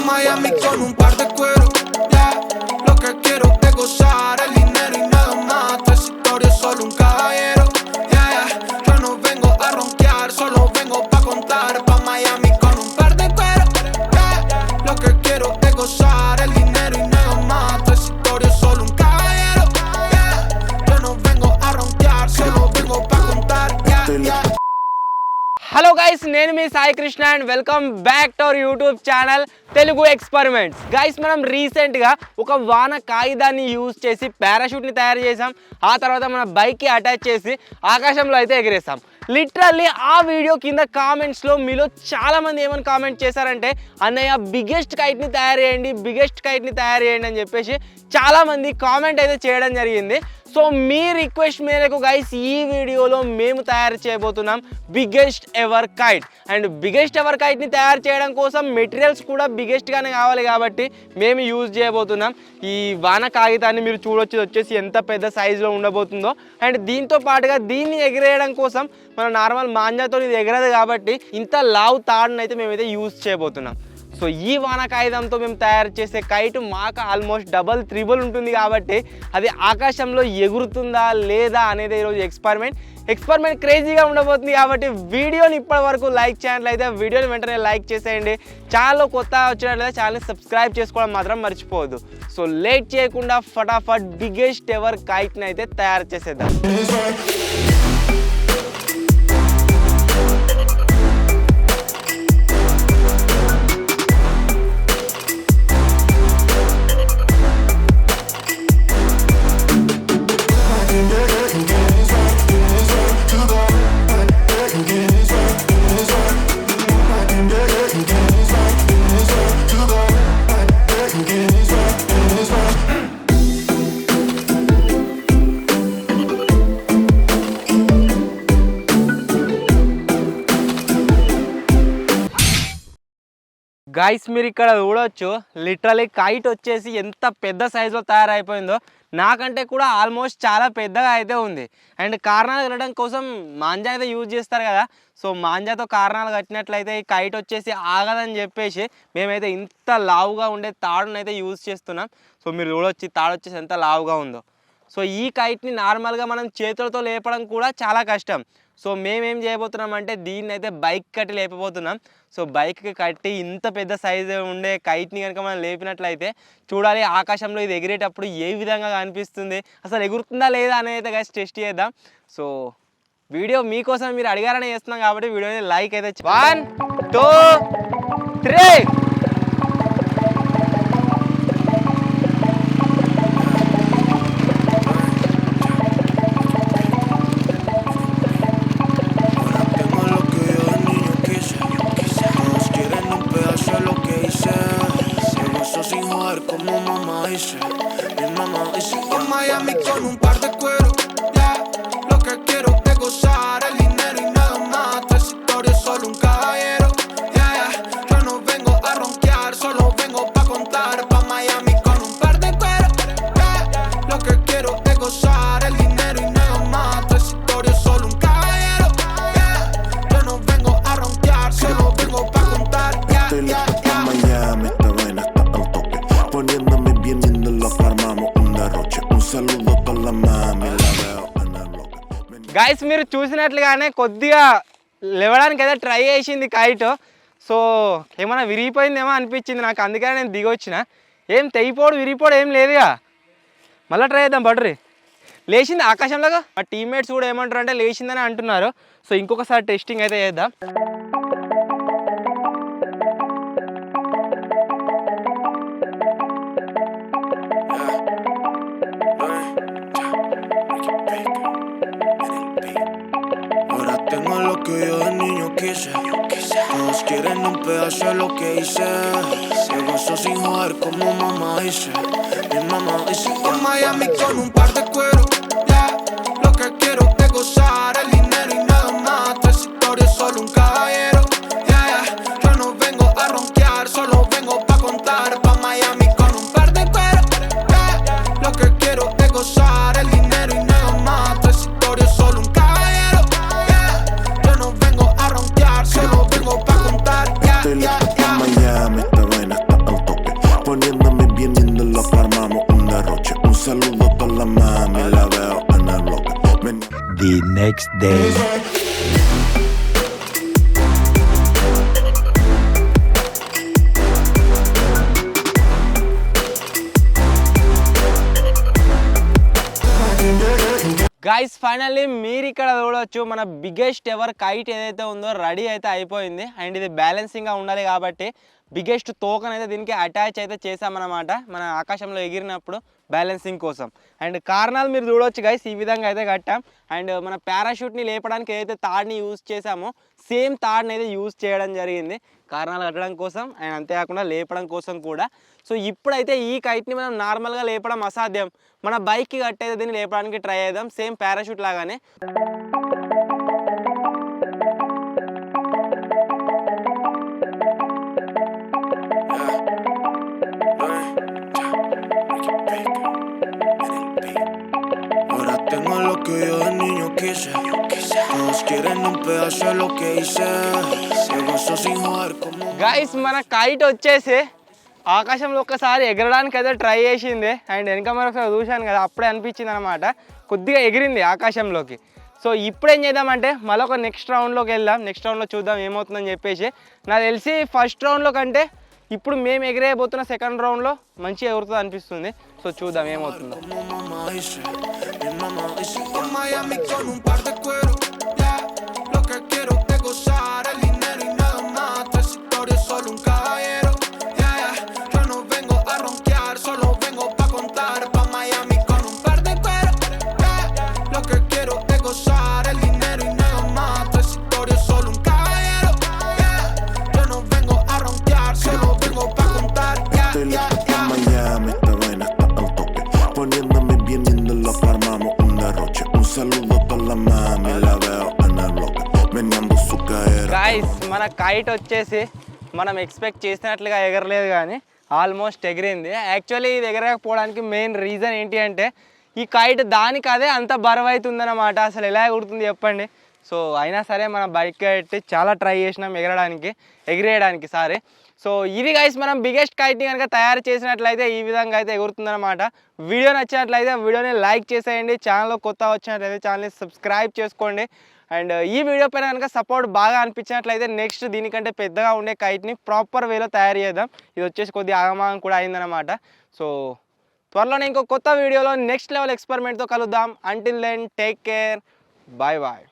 Miami con un par de cuero, yeah. Lo que quiero es gozar el dinero y nada más. Tu historia es solo un caballero, yeah, yeah. Yo no vengo a ronquear, solo vengo pa' contar. Pa' Miami con un par de cuero, yeah. Lo que quiero es gozar el dinero y nada más. Tu historia es solo un caballero, yeah. Yo no vengo a ronquear, solo vengo pa' contar, yeah, yeah. Hello guys, నేను మీ Sai Krishna and welcome back to our YouTube channel Telugu experiments. Guys, మనం రీసెంట్గా ఒక వాన కాగితాన్ని use చేసి పారాషూట్ని తయారు చేసాం. ఆ తర్వాత మన బైక్కి అటాచ్ చేసి ఆకాశంలో అయితే ఎగిరేసాం. లిటరల్లీ ఆ వీడియో కింద కామెంట్స్లో మీలో చాలామంది ఏమని కామెంట్ చేశారంటే, అన్నయ్య బిగ్గెస్ట్ కైట్ని తయారు చేయండి అని చెప్పేసి చాలామంది కామెంట్ అయితే చేయడం జరిగింది. సో మీ రిక్వెస్ట్ మేరకు గైస్ ఈ వీడియోలో మేము తయారు చేయబోతున్నాం biggest ever kite. And biggest ever కైట్ని తయారు చేయడం కోసం మెటీరియల్స్ కూడా బిగ్గెస్ట్గానే కావాలి కాబట్టి మేము యూజ్ చేయబోతున్నాం ఈ వాన కాగితాన్ని. మీరు చూడొచ్చు, వచ్చేసి ఎంత పెద్ద సైజులో ఉండబోతుందో. అండ్ దీంతో పాటుగా దీన్ని ఎగిరేయడం కోసం మన నార్మల్ మాంజాతో ఇది ఎగరదు కాబట్టి ఇంత లావు తాడును అయితే మేమైతే యూజ్ చేయబోతున్నాం. సో ఈ వాన కాగితంతో మేము తయారు చేసే కైట్ మాకు ఆల్మోస్ట్ డబల్ త్రిబుల్ ఉంటుంది కాబట్టి అది ఆకాశంలో ఎగురుతుందా లేదా అనేది ఈరోజు ఎక్స్పెరిమెంట్ క్రేజీగా ఉండబోతుంది. కాబట్టి వీడియోని ఇప్పటి వరకు లైక్ చేయాలైతే వీడియోని వెంటనే లైక్ చేసేయండి. ఛానల్లో కొత్తగా వచ్చినట్లయితే ఛానల్ని సబ్స్క్రైబ్ చేసుకోవడం మాత్రం మర్చిపోవద్దు. సో లేట్ చేయకుండా ఫటాఫట్ బిగ్గెస్ట్ ఎవర్ కైట్ని అయితే తయారు చేసేద్దాం. గైస్, మీరు ఇక్కడ చూడవచ్చు లిటరలీ కైట్ వచ్చేసి ఎంత పెద్ద సైజులో తయారైపోయిందో. నాకంటే కూడా ఆల్మోస్ట్ చాలా పెద్దగా అయితే ఉంది. అండ్ కారణాలు కట్టడం కోసం మాంజా అయితే యూజ్ చేస్తారు కదా. సో మాంజాతో కారణాలు కట్టినట్లయితే ఈ కైట్ వచ్చేసి ఆగదని చెప్పేసి మేమైతే ఇంత లావుగా ఉండే తాడును అయితే యూజ్ చేస్తున్నాం. సో మీరు చూడొచ్చు తాడు వచ్చేసి ఎంత లావుగా ఉందో. సో ఈ కైట్ని నార్మల్గా మనం చేతులతో లేపడం కూడా చాలా కష్టం. సో మేమేం చేయబోతున్నాం అంటే దీన్ని అయితే బైక్ కట్టి లేపబోతున్నాం. సో బైక్కి కట్టి ఇంత పెద్ద సైజు ఉండే కైట్ని కనుక మనం లేపినట్లయితే చూడాలి ఆకాశంలో ఇది ఎగిరేటప్పుడు ఏ విధంగా కనిపిస్తుంది, అసలు ఎగురుతుందా లేదా అనేది అయితే గైస్ టెస్ట్ చేద్దాం. సో వీడియో మీకోసం మీరు అడిగారనే చేస్తున్నాం కాబట్టి వీడియోని లైక్ అయితే 1 2 3. Miami con un par de cuero, yeah. Lo que quiero es gozar el dinero y nada más. Tu historia es solo un caballero, yeah, yeah. Yo no vengo a ronquear, solo vengo pa' contar. Pa' Miami con un par de cuero, yeah. Lo que quiero es gozar el dinero y nada más. Tu historia es solo un caballero, yeah. Yo no vengo a ronquear, solo vengo pa' contar, yeah, yeah, yeah. Miami, esta vaina está al toque. Poniéndome bien y nos lo armamos un derroche. Un saludo para la mami, la veo en el bloque. Guys, మీరు చూసినట్లుగానే కొద్దిగా లేవడానికి అయితే try చేసింది kite. So ఏమైనా విరిగిపోయిందేమో అనిపించింది నాకు, అందుకనే నేను దిగొచ్చిన. ఏం విరిగిపోడు ఏం లేదుగా. మళ్ళీ ట్రై చేద్దాం. బడ్రీ లేచింది ఆకాశంలాగా. మా టీమ్మేట్స్ కూడా ఏమంటారు అంటే లేచిందని అంటున్నారు. సో ఇంకొకసారి టెస్టింగ్ అయితే చేద్దాం. Todos quieren un pedazo de lo que hice. Se gozó sin joder como mamá dice. Mi mamá dice en Miami con un par de cuero, yeah. Lo que quiero es gozar el dinero y nada más. Tu historia es solo un caballero, yeah, yeah. Yo no vengo a ronquear, solo vengo pa' contar. Pa' Miami con un par de cuero, yeah. Lo que quiero es gozar el dinero y nada más. Tu historia es solo un caballero, yeah. Yo no vengo a ronquear, solo vengo pa' contar, yeah, yeah, yeah. Miami, esta vaina está al The next day. Guys finally మీరు ఇక్కడ చూడవచ్చు మన biggest ever kite ఏదైతే ఉందో ready అయితే అయిపోయింది. And ఇది బ్యాలెన్సింగ్గా ఉండాలి కాబట్టి బిగ్గెస్ట్ టోకన్ అయితే దీనికి అటాచ్ అయితే చేసామన్నమాట మన ఆకాశంలో ఎగిరినప్పుడు బ్యాలెన్సింగ్ కోసం. అండ్ కారణాలు మీరు చూడవచ్చు గైస్, ఈ విధంగా అయితే కట్టాం. అండ్ మన పారాషూట్ని లేపడానికి ఏదైతే తాడుని యూజ్ చేసామో సేమ్ తాడుని అయితే యూజ్ చేయడం జరిగింది కారణాలు కట్టడం కోసం అండ్ అంతేకాకుండా లేపడం కోసం కూడా. సో ఇప్పుడైతే ఈ కైట్ని మనం నార్మల్గా లేపడం అసాధ్యం, మన బైక్కి కట్టేది దీన్ని లేపడానికి ట్రై చేద్దాం సేమ్ పారాషూట్ లాగానే. Tengo lo que yo de niño quise. Todos quieren un pedazo de lo que hice. Se gozó sin joder como. Guys మన కైట్ వచ్చేసి ఆకాశంలో ఒక్కసారి ఎగరడానికి అయితే ట్రై చేసింది. అండ్ వెనక మరొకసారి చూశాను కదా, అప్పుడే అనిపించింది అనమాట, కొద్దిగా ఎగిరింది ఆకాశంలోకి. సో ఇప్పుడు ఏం చేద్దామంటే మళ్ళీ ఒక నెక్స్ట్ రౌండ్లోకి వెళ్దాం, నెక్స్ట్ రౌండ్లో చూద్దాం ఏమవుతుందని చెప్పేసి. నాకు తెలిసి ఫస్ట్ రౌండ్లో కంటే ఇప్పుడు మేము ఎగిరేయబోతున్న సెకండ్ రౌండ్లో మంచిగా ఎగురుతుంది అనిపిస్తుంది. సో చూద్దాం ఏమవుతుందో. Miami con un par de cuero, yeah. Lo que quiero es gozar el dinero y nada más. Trayectoria solo un caballero, yeah, yeah. Yo no vengo a ronquear, solo vengo pa' contar. Pa' Miami con un par de cuero, yeah. Lo que quiero es gozar el dinero y nada más. Trayectoria solo un caballero, yeah. Yo no vengo a ronquear, solo vengo pa' contar, yeah, Estoy yeah, listo pa' yeah. Miami, esta vaina está al tope. Poniéndome bien y lo que armamos un derroche. Un saludo a toda la mami, la veo en el bloque. Meneando su cadera. Guys మన kite వచ్చేసి మనం expect చేసినట్లుగా ఎగరలేదు కానీ almost ఎగిరింది. Actually ఇది ఎగరకపోవడానికి main reason ఏంటి అంటే ఈ కైట్ దానికి అదే అంత బరువు అవుతుందన్నమాట. అసలు ఎలా ఎగురుతుంది చెప్పండి. సో అయినా సరే మన బైక్ కట్టి చాలా ట్రై చేసినాం ఎగిరేయడానికి సారీ. సో ఇది గైస్ మనం బిగ్గెస్ట్ కైట్ని కనుక తయారు చేసినట్లయితే ఈ విధంగా అయితే ఎగురుతుందన్నమాట. వీడియో నచ్చినట్లయితే వీడియోని లైక్ చేసేయండి, ఛానల్లో కొత్త వచ్చినట్లయితే ఛానల్ని సబ్స్క్రైబ్ చేసుకోండి. అండ్ ఈ వీడియో పైన కనుక సపోర్ట్ బాగా అనిపించినట్లయితే నెక్స్ట్ దీనికంటే పెద్దగా ఉండే కైట్ని ప్రాపర్ వేలో తయారు చేద్దాం. ఇది వచ్చేసి కొద్దిగా ఆగమాగం కూడా అయిందనమాట. సో త్వరలోనే ఇంకో కొత్త వీడియోలో నెక్స్ట్ లెవెల్ ఎక్స్పెరిమెంట్తో కలుద్దాం. Until then take care, bye bye.